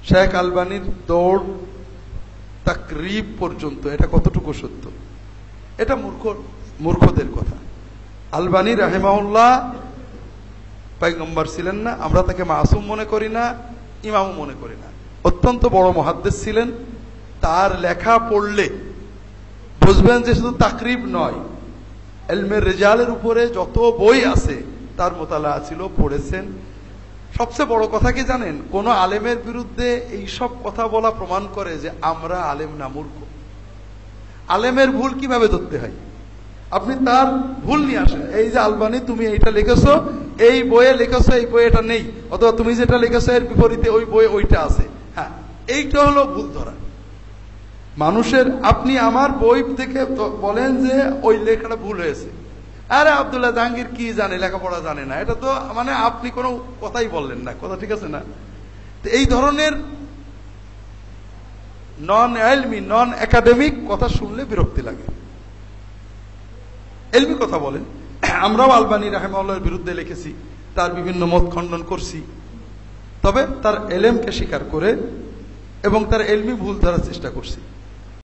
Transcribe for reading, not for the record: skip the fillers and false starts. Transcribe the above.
শেখ আলবানীর দৌড় তাকরিব পর্যন্ত, এটা কতটুকু সত্য? এটা মূর্খদের কথা। আলবানী রাহিমাহুল্লাহ পয়গম্বর ছিলেন না, আমরা তাকে মাসুম মনে করি না, ইমামও মনে করি না। অত্যন্ত বড় মুহাদ্দিস ছিলেন। তার লেখা পড়লে বুঝবেন যে শুধু তাকরিব নয়, ইলমে রিজালের উপরে যত বই আছে তার মোতালা ছিল, পড়েছেন। সবচেয়ে বড় কথা কি জানেন? কোন আলেমের বিরুদ্ধে এই সব কথা বলা প্রমাণ করে যে আমরা আলেম না, মূর্খ। আলেমের ভুল কিভাবে ধরতে হয়, আপনি তার ভুল নিয়ে আসেন। এই যে আলবানী তুমি এইটা লিখেছো, এই বইয়ে লিখেছো, এই বই এটা নেই, অথবা তুমি যেটা লিখেছো এর বিপরীতে ওই বই ওইটা আছে। হ্যাঁ, এইটা হলো ভুল ধরা মানুষের। আপনি আমার বই থেকে বলেন যে ওই লেখাটা ভুল হয়েছে, আরে আব্দুল্লাহ জাহাঙ্গীর কি জানে, লেখাপড়া জানে না, এটা তো মানে আপনি কোনো কথাই বললেন না, কথা ঠিক আছে না? তো এই ধরনের নন এলমি, নন একাডেমিক কথা শুনলে বিরক্তি লাগে। এলমি কথা বলেন। আমরাও আলবানী রাহিমাহুল্লাহর বিরুদ্ধে লিখেছি, তার বিভিন্ন মত খণ্ডন করছি, তবে তার এলেমকে স্বীকার করে এবং তার এলমি ভুল ধরার চেষ্টা করছি।